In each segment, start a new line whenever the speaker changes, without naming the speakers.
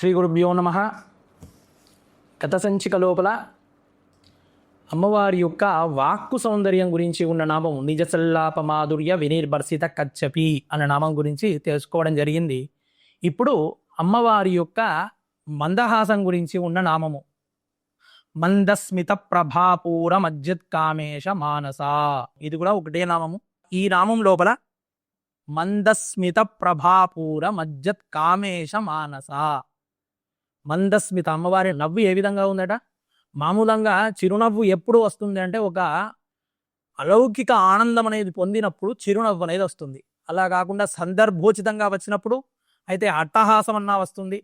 శ్రీ గురుభ్యో నమ. గత సంచిక లోపల అమ్మవారి యొక్క వాక్కు సౌందర్యం గురించి ఉన్న నామం నిజసల్లాప మాధుర్య వినిర్భర్సిత కచ్చపి అన్న నామం గురించి తెలుసుకోవడం జరిగింది. ఇప్పుడు అమ్మవారి యొక్క మందహాసం గురించి ఉన్న నామము మందస్మిత ప్రభాపూర మజ్జత్ కామేశ మానస. ఇది కూడా ఒకటే నామము. ఈ నామం లోపల మందస్మిత ప్రభాపూర మజ్జత్ కామేశ మానస. మందస్మిత అమ్మవారి నవ్వు ఏ విధంగా ఉందట? మామూలంగా చిరునవ్వు ఎప్పుడు వస్తుంది అంటే ఒక అలౌకిక ఆనందం అనేది పొందినప్పుడు చిరునవ్వు అనేది వస్తుంది. అలా కాకుండా సందర్భోచితంగా వచ్చినప్పుడు అయితే అట్టహాసం అన్నా వస్తుంది,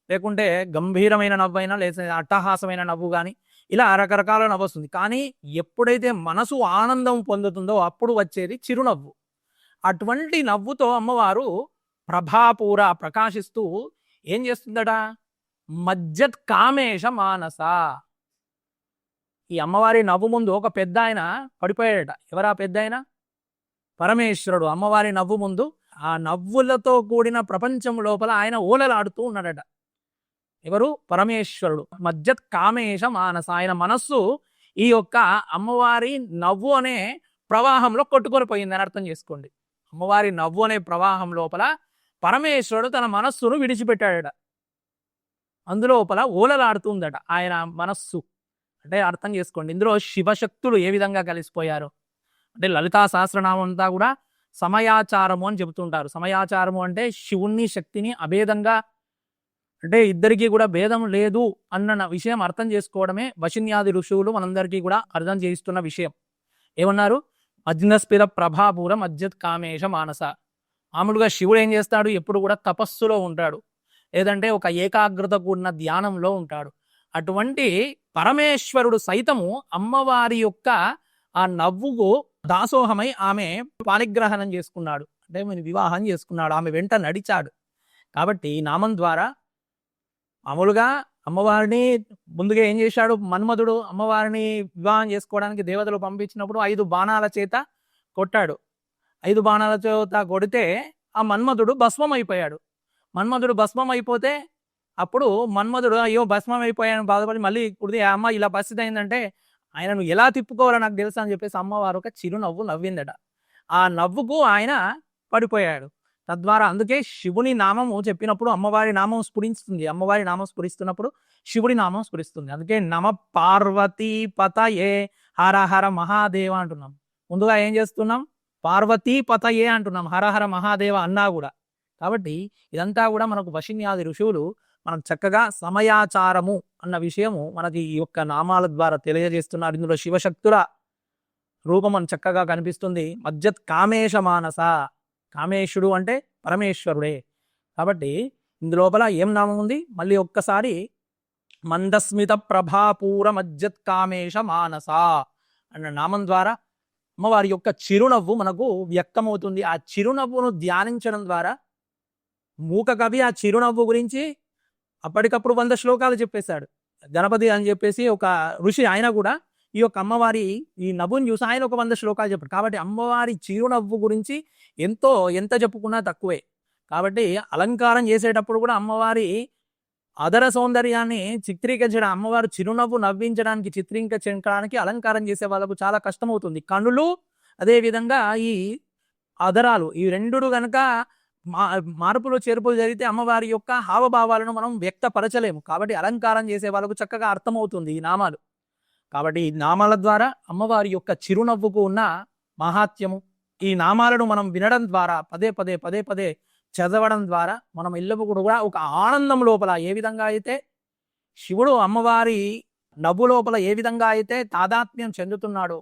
లేకుంటే గంభీరమైన నవ్వు అయినా లేదా అట్టహాసమైన నవ్వు కానీ ఇలా రకరకాల నవ్వు వస్తుంది. కానీ ఎప్పుడైతే మనసు ఆనందం పొందుతుందో అప్పుడు వచ్చేది చిరునవ్వు. అటువంటి నవ్వుతో అమ్మవారు ప్రభాపూర ప్రకాశిస్తూ ఏం చేస్తుందట? మజ్జత్ కామేశ మానస. ఈ అమ్మవారి నవ్వు ముందు ఒక పెద్ద ఆయన పడిపోయాడట. ఎవరా పెద్ద ఆయన? పరమేశ్వరుడు. అమ్మవారి నవ్వు ముందు ఆ నవ్వులతో కూడిన ప్రపంచం లోపల ఆయన ఓలలాడుతూ ఉన్నాడట. ఎవరు? పరమేశ్వరుడు. మజ్జత్ కామేశ మానస. ఆయన మనస్సు ఈ యొక్క అమ్మవారి నవ్వు అనే ప్రవాహంలో కొట్టుకొని పోయిందని అర్థం చేసుకోండి. అమ్మవారి నవ్వు అనే ప్రవాహం లోపల పరమేశ్వరుడు తన మనస్సును విడిచిపెట్టాడట. అందులోపల ఓలలాడుతుందట ఆయన మనస్సు. అంటే అర్థం చేసుకోండి, ఇందులో శివశక్తులు ఏ విధంగా కలిసిపోయారు అంటే లలితా సహస్రనామం అంతా కూడా సమయాచారము అని చెబుతుంటారు. సమయాచారము అంటే శివుణ్ణి శక్తిని అభేదంగా, అంటే ఇద్దరికీ కూడా భేదం లేదు అన్న విషయం అర్థం చేసుకోవడమే వశిన్యాది ఋషువులు మనందరికీ కూడా అర్థం చేయిస్తున్న విషయం. ఏమన్నారు? అజ్ఞస్పిర ప్రభాపూర మజ్జత్ కామేశ మానస. మామూలుగా శివుడు ఏం చేస్తాడు? ఎప్పుడు కూడా తపస్సులో ఉంటాడు, లేదంటే ఒక ఏకాగ్రత కూడిన ధ్యానంలో ఉంటాడు. అటువంటి పరమేశ్వరుడు సైతము అమ్మవారి యొక్క ఆ నవ్వుకు దాసోహమై ఆమె పాణిగ్రహణం చేసుకున్నాడు, అంటే వివాహం చేసుకున్నాడు, ఆమె వెంట నడిచాడు. కాబట్టి నామం ద్వారా మామూలుగా అమ్మవారిని ముందుగా ఏం చేశాడు మన్మధుడు? అమ్మవారిని వివాహం చేసుకోవడానికి దేవతలు పంపించినప్పుడు 5 బాణాల చేత కొట్టాడు. 5 బాణాల చేత కొడితే ఆ మన్మధుడు భస్మం అయిపోయాడు. మన్మధుడు భస్మం అయిపోతే అప్పుడు మన్మధుడు అయ్యో భస్మం అయిపోయాను బాధపడి మళ్ళీ కుడితే అమ్మ ఇలా పరిస్థితి అయిందంటే ఆయనను ఎలా తిప్పుకోవాలో నాకు తెలుసా అని చెప్పేసి అమ్మవారు ఒక చిరునవ్వు నవ్విందట. ఆ నవ్వుకు ఆయన పడిపోయాడు. తద్వారా అందుకే శివుని నామము చెప్పినప్పుడు అమ్మవారి నామం స్ఫురిస్తుంది. అమ్మవారి నామం స్ఫురిస్తున్నప్పుడు శివుడి నామం స్ఫురిస్తుంది. అందుకే నమ పార్వతీ పతయే హర హర మహాదేవ అంటున్నాం. ముందుగా ఏం చేస్తున్నాం? పార్వతీ పతయే అంటున్నాం, హర హర మహాదేవ అన్నా కూడా. కాబట్టి ఇదంతా కూడా మనకు వశిన్యాది ఋషువులు మనం చక్కగా సమయాచారము అన్న విషయము మనకి ఈ యొక్క నామాల ద్వారా తెలియజేస్తున్నారు. ఇందులో శివశక్తుల రూపం మనకు చక్కగా కనిపిస్తుంది. మజ్జత్ కామేశ మానస. కామేశుడు అంటే పరమేశ్వరుడే. కాబట్టి ఇందులోపల ఏం నామం ఉంది? మళ్ళీ ఒక్కసారి మందస్మిత ప్రభాపూర మజ్జత్ కామేశ మానస అన్న నామం ద్వారా అమ్మవారి యొక్క చిరునవ్వు మనకు వ్యక్తమవుతుంది. ఆ చిరునవ్వును ధ్యానించడం ద్వారా మూక కవి ఆ చిరునవ్వు గురించి అప్పటికప్పుడు 100 శ్లోకాలు చెప్పేశాడు. గణపతి అని చెప్పేసి ఒక ఋషి, ఆయన కూడా ఈ యొక్క అమ్మవారి ఈ నవ్వుని చూసి ఆయన ఒక 100 శ్లోకాలు చెప్పాడు. కాబట్టి అమ్మవారి చిరునవ్వు గురించి ఎంత చెప్పుకున్నా తక్కువే. కాబట్టి అలంకారం చేసేటప్పుడు కూడా అమ్మవారి అదర సౌందర్యాన్ని చిత్రీకరించడం, అమ్మవారు చిరునవ్వు నవ్వించడానికి చిత్రీకరించడానికి అలంకారం చేసే వాళ్ళకు చాలా కష్టమవుతుంది. కనులు అదేవిధంగా ఈ అదరాలు ఈ రెండు కనుక మార్పులు చేర్పులు జరిగితే అమ్మవారి యొక్క హావభావాలను మనం వ్యక్తపరచలేము. కాబట్టి అలంకారం చేసే వాళ్ళకు చక్కగా అర్థమవుతుంది ఈ నామాలు. కాబట్టి ఈ నామాల ద్వారా అమ్మవారి యొక్క చిరునవ్వుకు ఉన్న మహాత్యము, ఈ నామాలను మనం వినడం ద్వారా పదే పదే చదవడం ద్వారా మనం ఎల్లప్పుడూ కూడా ఒక ఆనందం లోపల ఏ విధంగా అయితే శివుడు అమ్మవారి నవ్వు లోపల ఏ విధంగా అయితే తాదాత్మ్యం చెందుతున్నాడో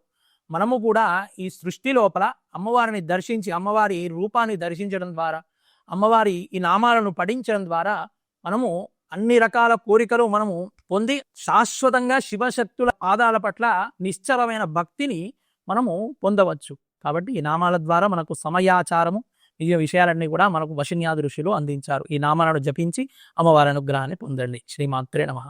మనము కూడా ఈ సృష్టి లోపల అమ్మవారిని దర్శించి అమ్మవారి రూపాన్ని దర్శించడం ద్వారా అమ్మవారి ఈ నామాలను పఠించడం ద్వారా మనము అన్ని రకాల కోరికలు మనము పొంది శాశ్వతంగా శివశక్తుల పాదాల పట్ల నిశ్చలమైన భక్తిని మనము పొందవచ్చు. కాబట్టి ఈ నామాల ద్వారా మనకు సమయాచారము ఈ విషయాలన్నీ కూడా మనకు వశిన్యాది ఋషులు అందించారు. ఈ నామాలను జపించి అమ్మవారి అనుగ్రహాన్ని పొందండి. శ్రీమాత్రే నమః.